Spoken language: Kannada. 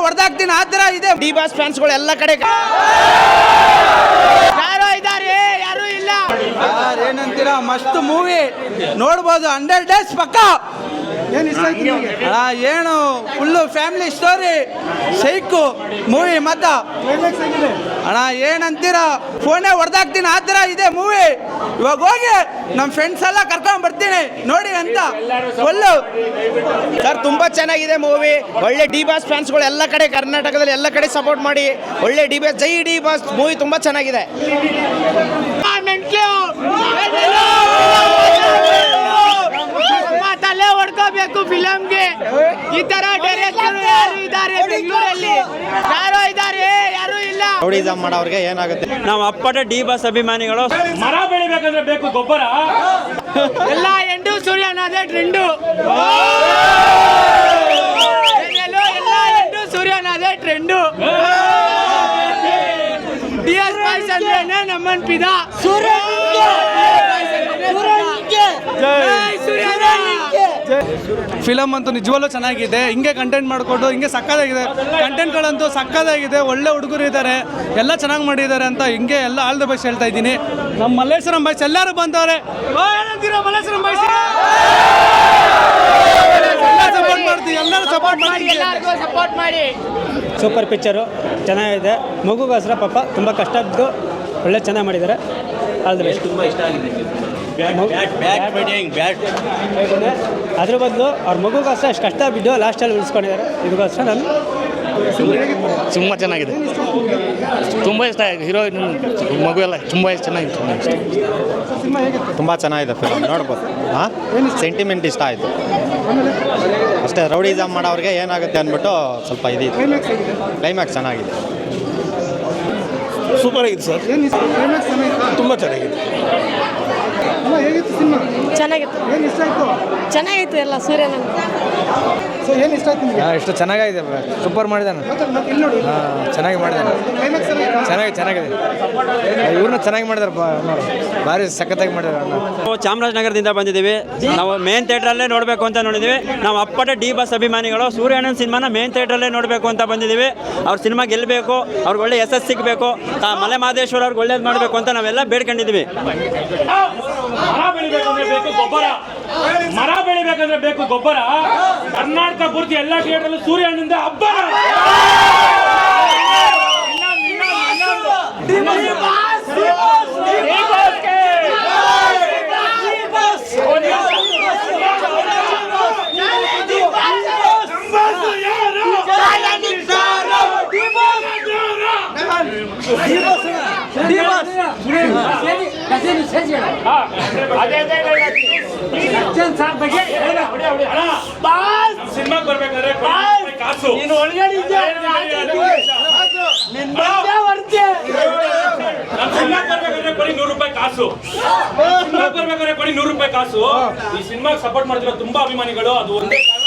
ಹೊಡೆದಾಕ್ತೀನಿ ಆ ಥರ ಇದೆ. ಡಿ ಬಾಸ್ ಫ್ಯಾನ್ಸ್ಗಳು ಎಲ್ಲ ಕಡೆ ಯಾರೋ ಇದ್ದಾರೆ, ಯಾರು ಇಲ್ಲ. ಏನಂತೀರಾ, ಮಸ್ತ್ ಮೂವಿ ನೋಡ್ಬೋದು. 100 days ಪಕ್ಕ. ಏನು full family story, psycho movie. ಮತ್ತ ಅಣ್ಣ ಏನಂತೀರಾ, ಫೋನೇ ಹೊಡೆದಾಕ್ತೀನಿ ಆ ಥರ ಇದೆ ಮೂವಿ. ಇವಾಗ ಹೋಗಿ ನಮ್ಮ ಫ್ರೆಂಡ್ಸ್ ಎಲ್ಲ ಕರ್ಕೊಂಡ್ ಬರ್ತೀನಿ ನೋಡಿ ಅಂತ. ಫುಲ್ಲು ಸರ್ ತುಂಬಾ ಚೆನ್ನಾಗಿದೆ ಮೂವಿ. ಒಳ್ಳೆ ಡಿ ಬಾಸ್ ಫ್ಯಾನ್ಸ್ಗಳು ಎಲ್ಲ ಕಡೆ ಕರ್ನಾಟಕದಲ್ಲಿ ಎಲ್ಲ ಕಡೆ ಸಪೋರ್ಟ್ ಮಾಡಿ. ಒಳ್ಳೆ ಡಿ ಬಾಸ್, ಜೈ ಡಿ ಬಾಸ್ ಮೂವಿ ತುಂಬಾ ಚೆನ್ನಾಗಿದೆ. ತಲೆ ಹೊಡ್ಕೋಬೇಕು ಫಿಲಮ್ಗೆ. ಈ ತರ ಡೈರೆಕ್ಟರ್ ಯಾರು ಇದ್ದಾರೆ ಬೆಂಗಳೂರಲ್ಲಿ? ಯಾರೋ ಇದ್ದಾರೆ, ಯಾರು ಇಲ್ಲ. ರೌಡಿಸಂ ಮಾಡೋರಿಗೆ ಏನಾಗುತ್ತೆ? ನಾವು ಅಪ್ಪಟ ಡಿ ಬಾಸ್ ಅಭಿಮಾನಿಗಳು. ಮರ ಬೆಳಿಬೇಕಂದ್ರೆ ಬೇಕು ಗೊಬ್ಬರ. ಎಲ್ಲ ಎಂಟು ಸೂರ್ಯನಾದೆ ಟ್ರೆಂಡು. ಎಲ್ಲ ಎಂಟು ಸೂರ್ಯನಾದೆ ಟ್ರೆಂಡು. DS ಬಾಯ್ಸ್ ಅಂದ್ರೆ ನಮ್ಮನ್ ಪಿದ ಫಿಲಮ್ ಅಂತೂ ನಿಜವಲ್ಲೂ ಚೆನ್ನಾಗಿದೆ. ಹಿಂಗೆ ಕಂಟೆಂಟ್ ಮಾಡಿಕೊಂಡು ಹಿಂಗೆ ಸಕ್ಕದಾಗಿದೆ. ಕಂಟೆಂಟ್ಗಳಂತೂ ಸಕ್ಕದಾಗಿದೆ. ಒಳ್ಳೆ ಹುಡುಗರು ಇದ್ದಾರೆ, ಎಲ್ಲ ಚೆನ್ನಾಗಿ ಮಾಡಿದ್ದಾರೆ ಅಂತ ಹಿಂಗೆ ಎಲ್ಲ ಆಲ್ ದ ಬೆಸ್ಟ್ ಹೇಳ್ತಾ ಇದ್ದೀನಿ. ನಮ್ಮ ಮಲ್ಲೇಶ್ವರಂ ಬಾಯ್ಸ್ ಎಲ್ಲರೂ ಬಂದವ್ರೆ. ಮಲ್ಲೇಶ್ವರಂ ಬಾಯ್ಸ್ ಸಪೋರ್ಟ್ ಮಾಡ್ತೀವಿ, ಎಲ್ಲರೂ ಸಪೋರ್ಟ್ ಮಾಡಿ. ಸೂಪರ್ ಪಿಕ್ಚರು ಚೆನ್ನಾಗಿದೆ. ಮಗುಗೋಸ್ಕರ ಪಾಪ ತುಂಬ ಕಷ್ಟ ಬಿದ್ದು ಒಳ್ಳೆ ಚೆನ್ನಾಗಿ ಮಾಡಿದ್ದಾರೆ. All the best. ತುಂಬ ಇಷ್ಟ ಆಗಿದೆ. ಅದ್ರ ಬದಲು ಅವ್ರ ಮಗುಗೋಸ್ಕರ ಅಷ್ಟು ಕಷ್ಟ ಬಿದ್ದು ಲಾಸ್ಟಲ್ಲಿ ಉಳಿಸ್ಕೊಂಡಿದ್ದಾರೆ. ಇದಕ್ಕೋಸ್ಕರ ನಾನು ತುಂಬ ಚೆನ್ನಾಗಿದೆ, ತುಂಬ ಇಷ್ಟ ಆಗಿದೆ. ಹೀರೋಯಿನ್ ಮಗು ಎಲ್ಲ ತುಂಬ ಚೆನ್ನಾಗಿದೆ. ತುಂಬ ಚೆನ್ನಾಗಿದೆ ಫಿಲಮ್, ನೋಡ್ಬೋದು. ಸೆಂಟಿಮೆಂಟ್ ಇಷ್ಟ ಆಯಿತು ಅಷ್ಟೇ. ರೌಡಿಸಂ ಮಾಡೋರಿಗೆ ಏನಾಗುತ್ತೆ ಅಂದ್ಬಿಟ್ಟು ಸ್ವಲ್ಪ ಇದಿದೆ. ಕ್ಲೈಮ್ಯಾಕ್ಸ್ ಚೆನ್ನಾಗಿದೆ. ಸೂಪರ್ ಆಗಿದೆ ಸರ್, ತುಂಬ ಚೆನ್ನಾಗಿದೆ. ಚೆನ್ನಾಗಿತ್ತು ಎಲ್ಲ ಸೂರ್ಯನ. ಎಷ್ಟು ಚೆನ್ನಾಗಿದೆ, ಸೂಪರ್ ಮಾಡಿದ್ದಾನೆ. ಚೆನ್ನಾಗಿ ಮಾಡಿದ್ದಾನೆ, ಚೆನ್ನಾಗಿದೆ. ಇವ್ರನ್ನ ಚೆನ್ನಾಗಿ ಮಾಡಿದಾರೆ, ಭಾರಿ ಸಖತ್ತಾಗಿ ಮಾಡಿದಾರೆ. ನಾವು ಚಾಮರಾಜನಗರದಿಂದ ಬಂದಿದ್ದೀವಿ. ನಾವು ಮೇನ್ ಥಿಯೇಟ್ರಲ್ಲೇ ನೋಡಬೇಕು ಅಂತ ನೋಡಿದ್ದೀವಿ. ನಾವು ಅಪ್ಪಟ ಡಿ ಬಾಸ್ ಅಭಿಮಾನಿಗಳು. ಸೂರ್ಯಣ್ಣನ ಸಿನಿಮಾನ ಮೇನ್ ಥಿಯೇಟ್ರಲ್ಲೇ ನೋಡಬೇಕು ಅಂತ ಬಂದಿದ್ದೀವಿ. ಅವ್ರ ಸಿನಿಮಾ ಗೆಲ್ಲಬೇಕು, ಅವ್ರಿಗೆ ಒಳ್ಳೆ ಯಶಸ್ಸು ಸಿಗಬೇಕು, ಮಲೆ ಮಹದೇಶ್ವರ ಅವ್ರಿಗೆ ಒಳ್ಳೇದು ಮಾಡಬೇಕು ಅಂತ ನಾವೆಲ್ಲ ಬೇಡ್ಕೊಂಡಿದ್ದೀವಿ. ಮರ ಬೆಳಿಬೇಕಂದ್ರೆ ಬೇಕು ಗೊಬ್ಬರ. ಮರ ಬೆಳಿಬೇಕಂದ್ರೆ ಬೇಕು ಗೊಬ್ಬರ. ಕರ್ನಾಟಕ ಪೂರ್ತಿ ಎಲ್ಲ ಥಿಯೇಟರ್ಲ್ಲೂ ಸೂರ್ಯನಿಂದ ಹಬ್ಬ. ಸಿನಿಮಾಗೆ ಬರ್ಬೇಕಾದ್ರೆ ಕಾಸು ಕೊಡಿ 100 ರೂಪಾಯಿ ಕಾಸು. ಬರ್ಬೇಕಾದ್ರೆ ಕೊಡಿ 100 ರೂಪಾಯಿ ಕಾಸು. ಈ ಸಿನಿಮಾಗೆ ಸಪೋರ್ಟ್ ಮಾಡ್ತಿರೋ ತುಂಬಾ ಅಭಿಮಾನಿಗಳು. ಅದು ಒಂದೇ ಕಾರಣ